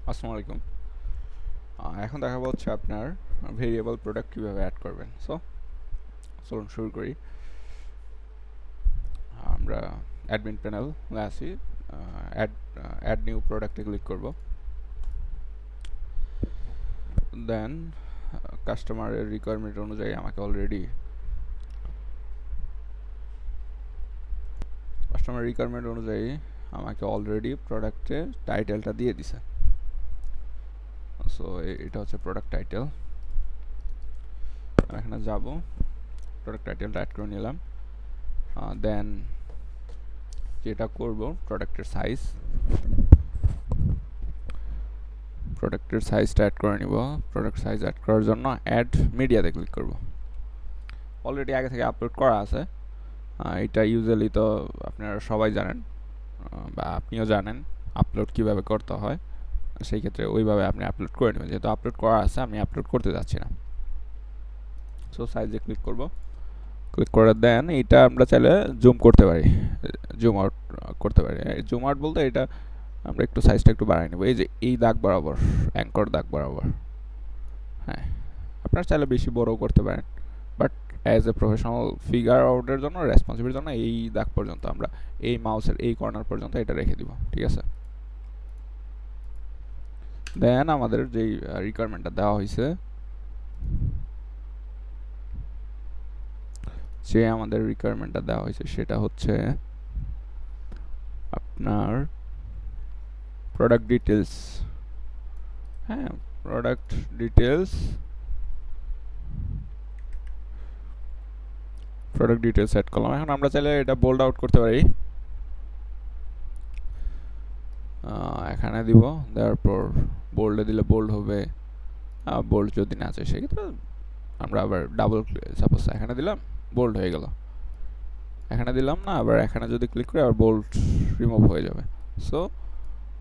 আসসালামু আলাইকুম। এখন দেখাবো হচ্ছে আপনার ভেরিয়েবল প্রোডাক্ট কীভাবে অ্যাড করবেন। চলুন শুরু করি। আমরা অ্যাডমিন প্যানেলে আসি। অ্যাড অ্যাড নিউ প্রোডাক্টে ক্লিক করব। দেন কাস্টমারের রিকোয়ারমেন্ট অনুযায়ী আমাকে অলরেডি প্রোডাক্টের টাইটেলটা দিয়ে দিছে। সো এটা হচ্ছে প্রোডাক্ট টাইটেল। এখানে যাব, প্রোডাক্ট টাইটেলটা অ্যাড করে নিলাম। দেন যেটা করব, প্রোডাক্টের সাইজটা অ্যাড করে নিব। প্রোডাক্ট সাইজ অ্যাড করার জন্য অ্যাড মিডিয়াতে ক্লিক করব। অলরেডি আগে থেকে আপলোড করা আছে। এটা ইউজুয়ালি তো আপনারা সবাই জানেন, বা আপনিও জানেন আপলোড কিভাবে করতে হয়। সেই ক্ষেত্রে ওইভাবে আপনি আপলোড করে নেবেন। যেহেতু আপলোড করা আছে, আমি আপলোড করতে যাচ্ছি না। সো সাইজে ক্লিক করব। ক্লিক করে দেন এটা আমরা চাইলে জুম করতে পারি, জুম আউট করতে পারি। জুম আউট বলতে এটা আমরা একটু সাইজটা একটু বাড়াই নেব। এই যে এই দাগ বরাবর, অ্যাঙ্কর দাগ বরাবর। হ্যাঁ, আপনারা চাইলে বেশি বড়ও করতে পারেন, but as a professional figure আউটের জন্য, রেসপন্সিবিলিটির জন্য এই দাগ পর্যন্ত আমরা, এই মাউসের এই কর্নার পর্যন্ত এটা রেখে দিব। ঠিক আছে। দেন আমাদের যেই রিকোয়ারমেন্টটা দেওয়া হয়েছে, সেটা হচ্ছে আপনার প্রোডাক্ট ডিটেলস। হ্যাঁ, প্রোডাক্ট ডিটেলস অ্যাড করলাম। এখন আমরা চাইলে এটা বোল্ড আউট করতে পারি। এখানে দিব, দেওয়ার পর বোল্ডে দিলে বোল্ড হবে। বোল্ড যদি না চাই সেক্ষেত্রে আমরা আবার ডাবল, সাপোজ এখানে দিলাম, বোল্ড হয়ে গেল। এখানে দিলাম না, আবার এখানে যদি ক্লিক করি আবার বোল্ড রিমুভ হয়ে যাবে। সো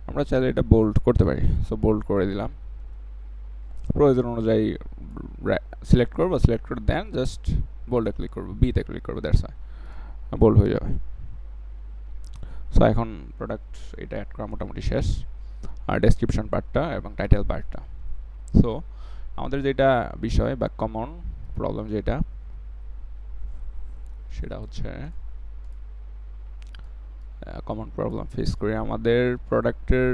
আমরা চাইলে এটা বোল্ড করতে পারি। সো বোল্ড করে দিলাম। প্রয়োজন অনুযায়ী সিলেক্ট করবো, সিলেক্ট করে দেন জাস্ট বোল্ডে ক্লিক করবো, বিতে ক্লিক করবো, দ্যাটস ওয়াই বোল্ড হয়ে যাবে। সো এখন প্রোডাক্ট এটা অ্যাড করা মোটামুটি শেষ, আর ডেসক্রিপশন পার্টটা এবং টাইটেল পার্টটা। সো আমাদের যেটা বিষয় বা কমন প্রবলেম সেটা হচ্ছে কমন প্রবলেম ফেস করি আমাদের প্রোডাক্টের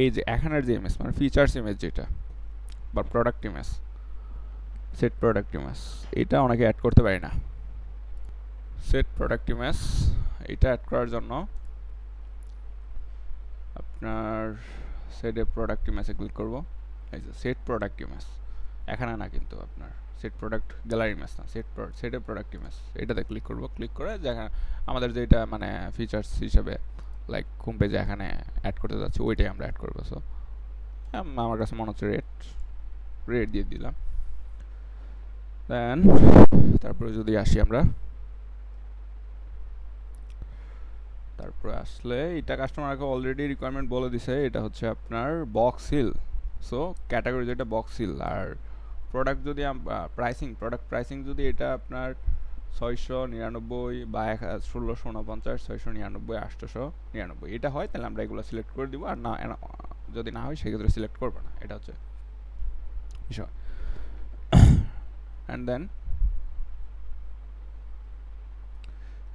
এই যে এখানের যে ইমেজ, মানে ফিচার্স ইমেজ যেটা, বা product image, set product image, এটা অনেকে অ্যাড করতে পারি না। সেট প্রোডাক্ট ইমেজ এটা অ্যাড করার জন্য আপনার সেটে প্রোডাক্ট ইমেজে ক্লিক করব। এই যে সেট প্রোডাক্ট ইমেজ, এখানে না কিন্তু আপনার সেট প্রোডাক্ট গ্যালারি ইমেজ না, সেটে প্রোডাক্ট ইমেজ, এটাতে ক্লিক করব। ক্লিক করে যেখানে আমাদের যেটা মানে ফিচার্স হিসেবে লাইক হোম পেজে এখানে অ্যাড করতে যাচ্ছি, ওইটাই আমরা অ্যাড করবো। সো আমার কাছে মনে হচ্ছে রেট দিয়ে দিলাম। দেন তারপরে যদি আসি আমরা, তারপরে আসলে এটা কাস্টমারকে অলরেডি রিকোয়ারমেন্ট বলে দিছে, এটা হচ্ছে আপনার বক্স হিল। সো ক্যাটাগরি যেটা বক্স হিল, আর প্রোডাক্ট যদি প্রোডাক্ট প্রাইসিং যদি এটা আপনার 699 বা 1649, 699, 899 এটা হয়, তাহলে আমরা এগুলো সিলেক্ট করে দিব। আর না, যদি না হয় সেক্ষেত্রে সিলেক্ট করবো না। এটা হচ্ছে বিষয়। অ্যান্ড দেন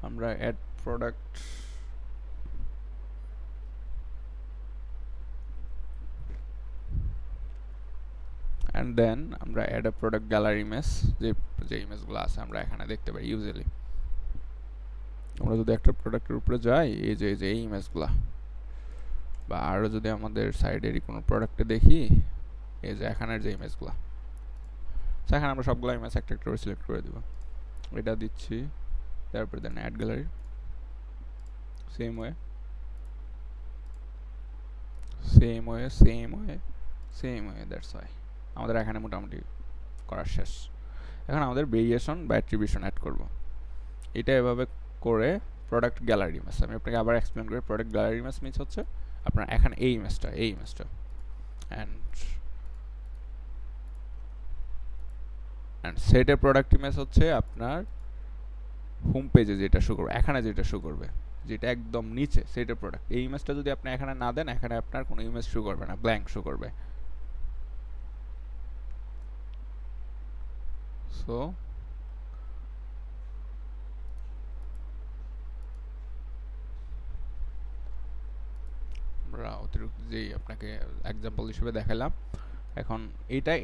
আমরা অ্যাড প্রোডাক্ট, অ্যান্ড দেন আমরা add a product gallery image, যে ইমেজগুলো আছে আমরা এখানে দেখতে পাই ইউজুয়ালি। আমরা যদি একটা প্রোডাক্টের উপরে যাই, এই যে এই ইমেজগুলো, বা আরও যদি আমাদের সাইডেরই কোনো প্রোডাক্টে দেখি, এই যে এখানের যে ইমেজগুলো, সেখানে আমরা সবগুলো ইমেজ একটা একটা করে সিলেক্ট করে দেবো। এটা দিচ্ছি, তারপরে then add gallery, same way that's why আমাদের এখানে মোটামুটি করা শেষ। এখন আমাদের ভেরিয়েশন বা অ্যাট্রিবিউশন অ্যাড করব। এটা এভাবে করে প্রোডাক্ট গ্যালারি ইমেজ, আমি আপনাকে আবার এক্সপ্লেন করি। প্রোডাক্ট গ্যালারি ইমেজ মিনস হচ্ছে আপনার এখানে এই ইমেজটা অ্যান্ড সেটের প্রোডাক্ট ইমেজ হচ্ছে আপনার হোম পেজে যেটা শো করবে, এখানে যেটা শো করবে। যেটা একদম নিচে সেটা প্রোডাক্ট। এই ইমেজটা যদি আপনি এখানে না দেন, এখানে আপনার কোনো ইমেজ শো করবে না, ব্ল্যাঙ্ক শো করবে। সো আমরা অতিরিক্ত যেই আপনাকে এক্সাম্পল হিসেবে দেখালাম, এখন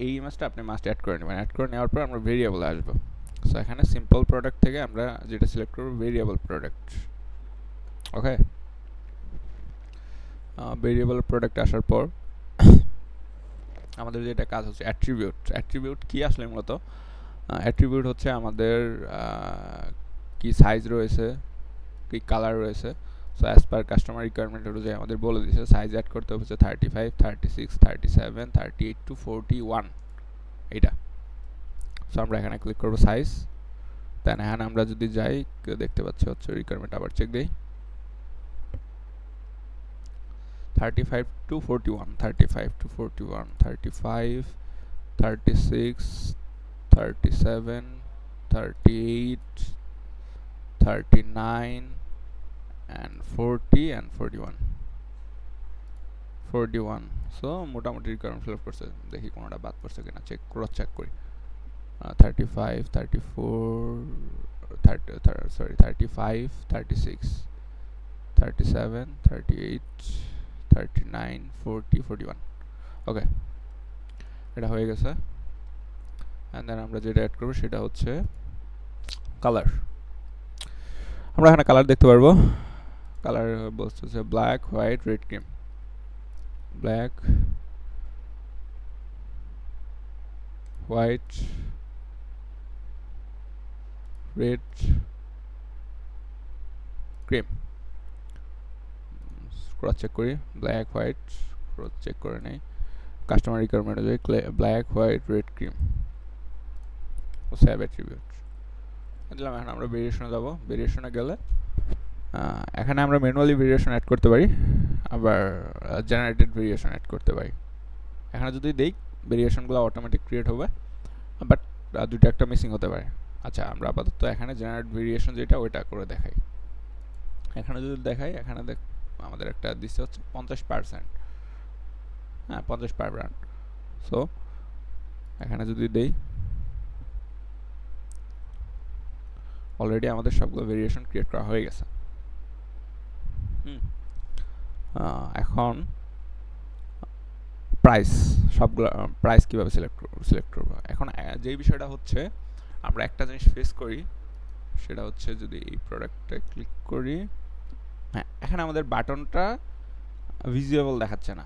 এই ইমেজটা আপনি মাস্ট অ্যাড করে নেবেন। অ্যাড করে নেওয়ার পর আমরা ভেরিয়েবলে আসবো। সো এখানে সিম্পল প্রোডাক্ট থেকে আমরা যেটা সিলেক্ট করব ভেরিয়েবল প্রোডাক্ট। ওকে, ভেরিয়েবল প্রোডাক্ট আসার পর আমাদের যেটা কাজ হচ্ছে অ্যাট্রিবিউট। অ্যাট্রিবিউট কি আসলে মূলত? অ্যাট্রিবিউট হচ্ছে আমাদের কি সাইজ রয়েছে, কি কালার রয়েছে। So as per customer requirement অনুযায়ী আমাদের বলে দিয়েছে সাইজ অ্যাড করতে হচ্ছে 35, 36, 37, 38 to 41 এইটা। সো আমরা এখানে ক্লিক করবো সাইজ। দেন এখানে আমরা যদি যাই দেখতে পাচ্ছি হচ্ছে রিকোয়ারমেন্ট, আবার চেক দেই 35 to 41, 35 to 41, 35, 36, 37, 38, 39 and 40 and 41, 41। So মোটামুটি রিকোয়ারমেন্ট ফিল আপ করছে। দেখি কোনোটা বাদ পড়ছে কিনা, ক্রস চেক করি। 35, 34, 35, 36, 37, 38, 39, 40, 41। ওকে, এটা হয়ে গেছে। অ্যান্ড দেন আমরা যেটা অ্যাড করবো সেটা হচ্ছে কালার। আমরা এখানে কালার দেখতে পারবো। কালার বলতেছে black, white, red, cream. Black, white, red, cream. Cross check করি, ব্ল্যাক, হোয়াইট, ক্রস চেক করে নেই। কাস্টমার রিকোয়ারমেন্ট অনুযায়ী ব্ল্যাক, হোয়াইট, রেড, ক্রিম ও সেভ অ্যাট্রিবিউট দিলাম। এখন আমরা ভেরিয়েশনে যাব। ভেরিয়েশনে গেলে এখানে আমরা ম্যানুয়ালি ভেরিয়েশন অ্যাড করতে পারি, আবার জেনারেটেড ভেরিয়েশন অ্যাড করতে পারি। এখানে যদি দেই ভেরিয়েশনগুলো অটোমেটিক ক্রিয়েট হবে, বাট দুটো একটা মিসিং হতে পারে। আচ্ছা, আমরা আপাতত এখানে জেনারেট ভেরিয়েশন যেটা ওইটা করে দেখাই। এখানে যদি দেখাই, এখানে আমাদের একটা দিচ্ছে হচ্ছে 50%, হ্যাঁ 50%। সো এখানে যদি দেই, অলরেডি আমাদের সবগুলো ভেরিয়েশন ক্রিয়েট করা হয়ে গেছে। এখন প্রাইস, সবগুলো প্রাইস কীভাবে সিলেক্ট করবো? এখন যেই বিষয়টা হচ্ছে, আমরা একটা জিনিস ফেস করি, সেটা হচ্ছে যদি এই প্রোডাক্টে ক্লিক করি, হ্যাঁ এখানে আমাদের বাটনটা ভিজিবল দেখাচ্ছে না।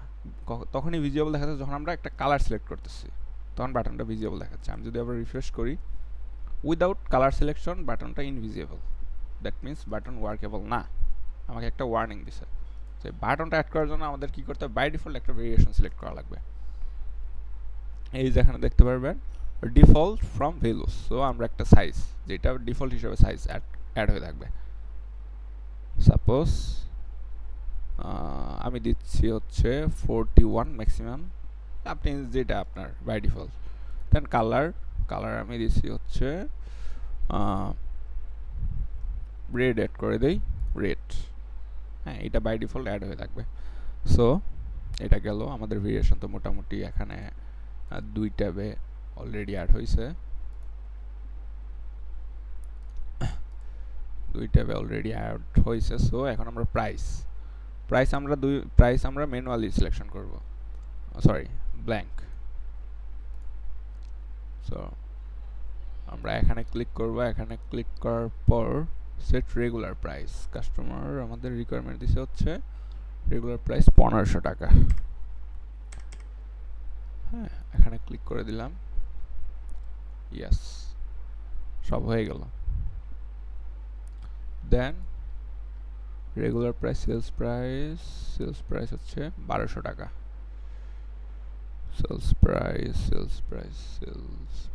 তখনই ভিজিবল দেখাচ্ছে যখন আমরা একটা কালার সিলেক্ট করতেছি, তখন বাটনটা ভিজিবল দেখাচ্ছে। আমি যদি আবার রিফ্রেশ করি, উইদাউট কালার সিলেকশন বাটনটা invisible, that means button workable না। আমাকে একটা ওয়ার্নিং দিছে যে বাটনটা অ্যাড করার জন্য আমাদের কী করতে হবে, বাই ডিফল্ট একটা ভেরিয়েশন সিলেক্ট করা লাগবে। এই যেখানে দেখতে পারবেন ডিফল্ট ফ্রম ভ্যালুস। সো আমরা একটা সাইজ, যেটা ডিফল্ট হিসেবে সাইজ অ্যাড হয়ে থাকবে। সাপোজ আমি দিচ্ছি হচ্ছে 41 ম্যাক্সিমাম, আপনি যেটা আপনার বাই ডিফল্ট। দেন কালার আমি দিচ্ছি হচ্ছে রেড, অ্যাড করে দেই রেড। হ্যাঁ, এটা বাই ডিফল্ট অ্যাড হয়ে থাকবে। সো এটা গেল আমাদের ভেরিয়েশন। তো মোটামুটি এখানে 2 ট্যাবে অলরেডি অ্যাড হয়েছে, 2 ট্যাবে অলরেডি অ্যাড হয়েছে। সো এখন আমরা প্রাইস আমরা ম্যানুয়ালি সিলেকশন করব, সরি ব্ল্যাঙ্ক। সো আমরা এখানে ক্লিক করব। এখানে ক্লিক করার পর সেট রেগুলার প্রাইস, কাস্টমার আমাদের রিকোয়ারমেন্ট দিছে হচ্ছে রেগুলার প্রাইস 1500 টাকা। হ্যাঁ, এখানে ক্লিক করে দিলাম, ইয়েস, সব হয়ে গেল। দেন রেগুলার প্রাইস, সেলস প্রাইস হচ্ছে 1200 টাকা। সেলস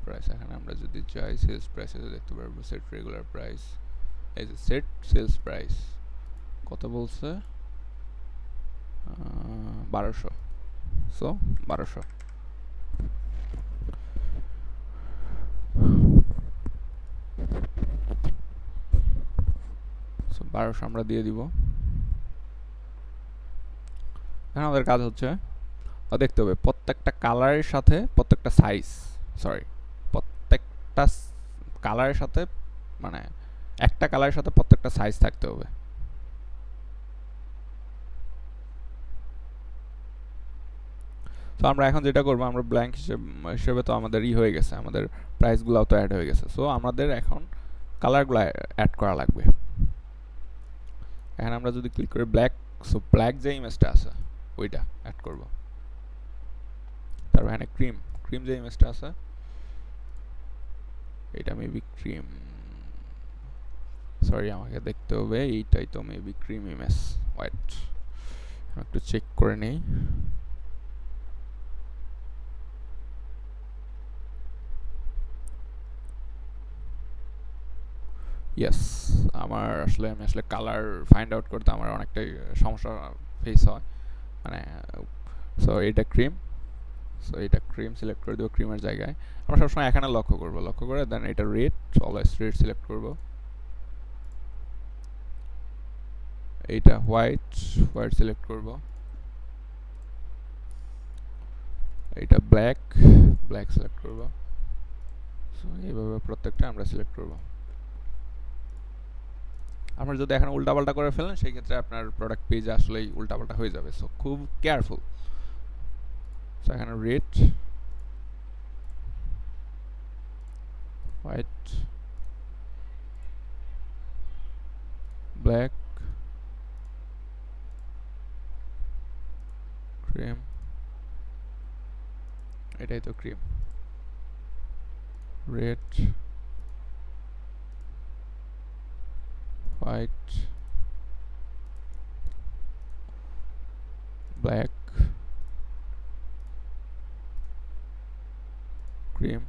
প্রাইস এখানে আমরা যদি যাই, সেলস প্রাইসে দেখতে পারবো সেট রেগুলার প্রাইস। এই যে সেট সেলস প্রাইস কত বলছে, 1200। সো 1200। সো 1200 আমরা দিয়ে দিব। এখন আমাদের কাজ হচ্ছে দেখতে হবে প্রত্যেকটা কালারের সাথে প্রত্যেকটা সাইজ, সরি প্রত্যেকটা কালারের সাথে মানে একটা কালারের সাথে প্রত্যেকটা সাইজ থাকতে হবে। তো আমরা এখন যেটা করবো, আমরা ব্ল্যাঙ্ক হিসেবে তো আমাদের হয়ে গেছে, আমাদের প্রাইসগুলোও তো অ্যাড হয়ে গেছে। সো আমাদের এখন কালারগুলো অ্যাড করা লাগবে। এখানে আমরা যদি ক্লিক করি ব্ল্যাক, সো ব্ল্যাক যে ইমেজটা আছে ওইটা অ্যাড করব। তারপর এখানে ক্রিম যে ইমেজটা আছে এটা মেবি ক্রিম, সরি আমাকে দেখতে হবে, এইটাই তো মেবি ক্রিম ইমেজ। হোয়াইট একটু চেক করে নেই। ইয়েস, আমি আসলে কালার ফাইন্ড আউট করতে আমার অনেকটাই সমস্যা ফেস হয়, মানে সো এটা ক্রিম, সো এটা ক্রিম সিলেক্ট করে দেবো ক্রিমের জায়গায়। আমরা সবসময় এখানে লক্ষ্য করে দেন এটা রেড, অলওয়েজ রেড সিলেক্ট করব। এইটা হোয়াইট সিলেক্ট করব। এইটা ব্ল্যাক সিলেক্ট করব। সো এইভাবে প্রত্যেকটা আমরা সিলেক্ট করব। আপনার যদি এখানে উল্টাপাল্টা করে ফেলেন সেই ক্ষেত্রে আপনার প্রোডাক্ট পেজ আসলেই উল্টাপাল্টা হয়ে যাবে। সো খুব কেয়ারফুল। সো এখানে রেড, হোয়াইট, ব্ল্যাক, ক্রিম, এটাই তো cream, red, white, black, cream,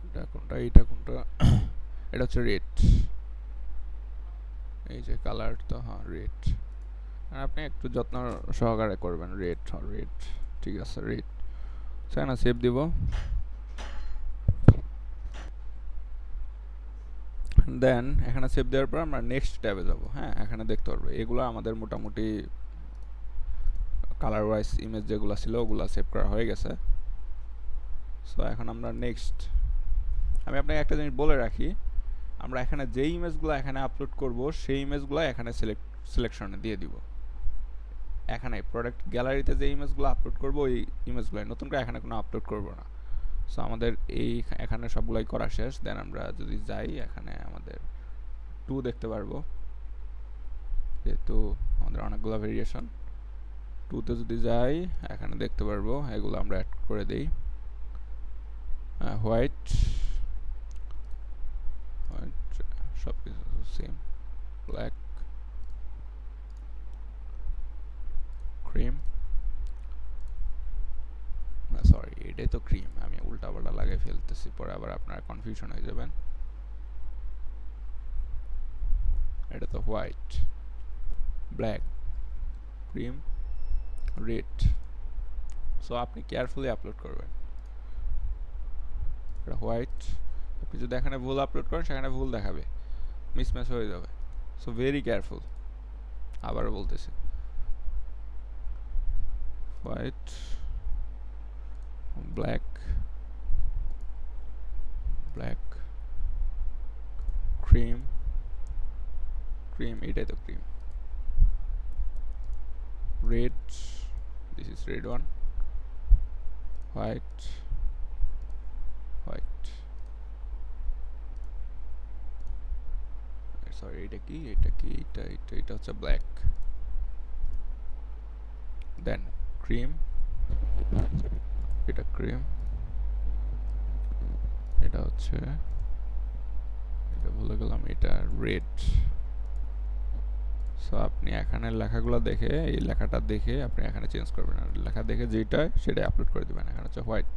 এটা কোনটা এটা হচ্ছে রেড, এই যে কালার তো, হ্যাঁ রেড। আর আপনি একটু যত্ন সহকারে করবেন। রেড, ঠিক আছে রেড। না সেভ দিব। দেন এখানে সেভ দেওয়ার পর আমরা নেক্সট ট্যাবে যাব। হ্যাঁ, এখানে দেখতে পারবো এগুলো আমাদের মোটামুটি কালার ওয়াইজ ইমেজ যেগুলো ছিল ওগুলো সেভ করা হয়ে গেছে। সো এখন আমরা নেক্সট, আমি আপনাকে একটা জিনিস বলে রাখি, আমরা এখানে যেই ইমেজগুলো এখানে আপলোড করব সেই ইমেজগুলো এখানে সিলেকশনে দিয়ে দিব। এখানে প্রোডাক্ট গ্যালারিতে যে ইমেজগুলো আপলোড করব ওই ইমেজগুলো, নতুন করে এখানে কোনো আপলোড করব না। সো আমাদের এখানে সবগুলাই করা শেষ। দেন আমরা যদি যাই এখানে আমাদের 2 দেখতে পারবো, যেহেতু আমাদের অনেকগুলো ভেরিয়েশন। 2তে যদি যাই এখানে দেখতে পারবো এগুলো আমরা অ্যাড করে দেই। হোয়াইট সব কিছু সেম, ব্ল্যাক, ক্রিম, না সরি এটাই তো ক্রিম, আমি উল্টাপাল্টা লাগিয়ে ফেলতেছি, পরে আবার আপনারা কনফিউশন হয়ে যাবেন। এটা তো white, black, cream, red. So আপনি কেয়ারফুলি আপলোড করবেন। এটা হোয়াইট, আপনি যদি এখানে ভুল আপলোড করেন সেখানে ভুল দেখাবে, মিসম্যাচ হয়ে যাবে। So very careful. আবারও বলতেছি, হোয়াইট, ব্ল্যাক, ক্রিম, এটাই তো cream, red, this is red one, white, sorry এটা কি এটা হচ্ছে ব্ল্যাক, দেন ক্রিম, এটা ক্রিম, এটা হচ্ছে, এটা ভুলে গেলাম, এটা রেড। সো আপনি এখানে লেখাগুলো দেখে, এই লেখাটা দেখে আপনি এখানে চেঞ্জ করবেন, আর লেখা দেখে যেটা সেটাই আপলোড করে দেবেন। এখানে হচ্ছে হোয়াইট,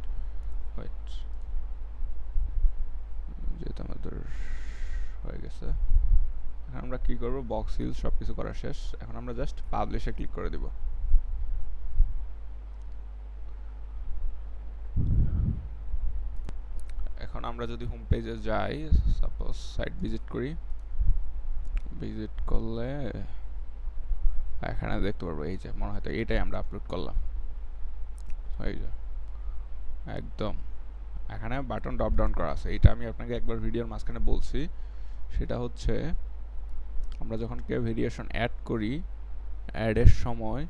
যেহেতু আমাদের হয়ে গেছে। এখন আমরা কি করব, বক্স হিল সব কিছু করা শেষ। এখন আমরা জাস্ট পাবলিশে ক্লিক করে দিব। আমরা যদি হোম পেজে যাই, সাপোজ সাইট ভিজিট করি, ভিজিট করলে এখানে দেখতে পারবো এই যে মনে হয় তো এটাই আমরা আপলোড করলাম, এই যে একদম এখানে বাটন ড্রপ ডাউন করা আছে। এটা আমি আপনাকে একবার ভিডিওর মাঝখানে বলছি, সেটা হচ্ছে আমরা যখন কেউ ভেরিয়েশন অ্যাড করি, অ্যাডের সময়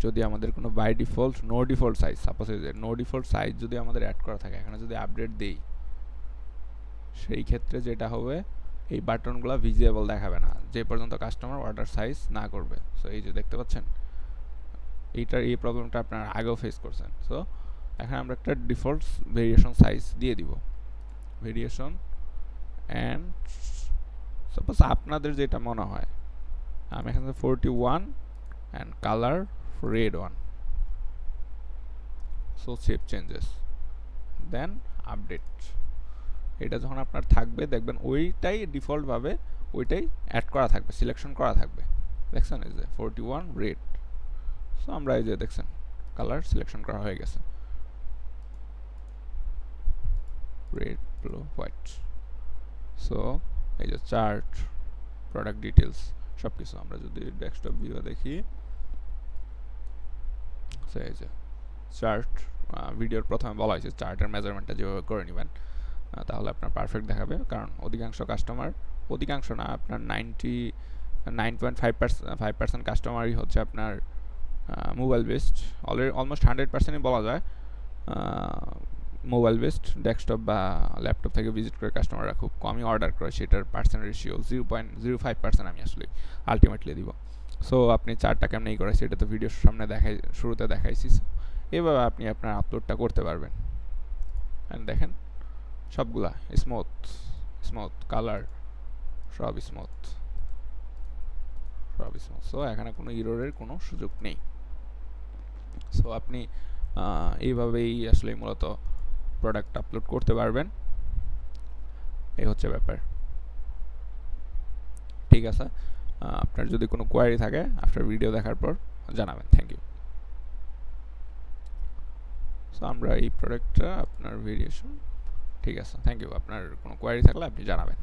যদি আমাদের কোনো by default no default size, suppose এই যে নো ডিফল্ট সাইজ যদি আমাদের অ্যাড করা থাকে, এখানে যদি আপডেট দেই, সেই ক্ষেত্রে যেটা হবে এই বাটনগুলো ভিজিবল দেখাবে না যে পর্যন্ত কাস্টমার অর্ডার সাইজ না করবে। সো এই যে দেখতে পাচ্ছেন এইটার এই প্রবলেমটা আপনারা আগেও ফেস করছেন। সো এখানে আমরা একটা ডিফল্ট ভেরিয়েশন সাইজ দিয়ে দিব, ভেরিয়েশন অ্যান্ড সাপোজ আপনাদের যেটা মনে হয়, আমি এখানে 41 and colour red one. So save changes then update. এটা যখন আপনার থাকবে দেখবেন ওইটাই ডিফল্টভাবে ওইটাই অ্যাড করা থাকবে, সিলেকশন করা থাকবে। দেখছেন এই যে 41 রেড। সো আমরা এই যে দেখছেন কালার সিলেকশন করা হয়ে গেছে, রেড ব্লু হোয়াইট। সো এই যে চার্ট, প্রোডাক্ট ডিটেলস সব কিছু আমরা যদি ডেস্কটপ ভিউ দেখি, সো এই যে চার্ট, ভিডিওর প্রথমে বলা হয়েছে চার্টের মেজারমেন্টটা যেভাবে করে নেবেন তাহলে আপনার পারফেক্ট দেখাবে। কারণ অধিকাংশ কাস্টমার, অধিকাংশ না আপনার 99.5% কাস্টমারই হচ্ছে আপনার মোবাইল বেসড, অলমোস্ট 100%ই বলা যায় মোবাইল বেসড। ডেস্কটপ বা ল্যাপটপ থেকে ভিজিট করে কাস্টমাররা খুব কমই অর্ডার করে, সেটার পার্সেন্ট রেশিও 0.05% আমি আসলে আলটিমেটলি দিব। সো আপনি চারটা কেমন এই করেছি এটা তো ভিডিওর সামনে শুরুতে দেখাইছি। এভাবে আপনি আপনার আপলোডটা করতে পারবেন। অ্যান্ড দেখেন সবগুলা স্মুথ স্মুথ, কালার সব স্মুথ, সব স্মুথ। সো এখানে কোনো ইররের কোনো সুযোগ নেই। সো আপনি এইভাবেই আসলে মূলত প্রোডাক্ট আপলোড করতে পারবেন। এই হচ্ছে ব্যাপার। ঠিক আছে, আপনার যদি কোনো কোয়ারি থাকে আফটার ভিডিও দেখার পর জানাবেন। Thank you. সো আমরা এই প্রোডাক্টটা আপনার ভেরিয়েশন, ঠিক আছে, থ্যাংক ইউ। আপনার কোনো কোয়ারি থাকলে আপনি জানাবেন।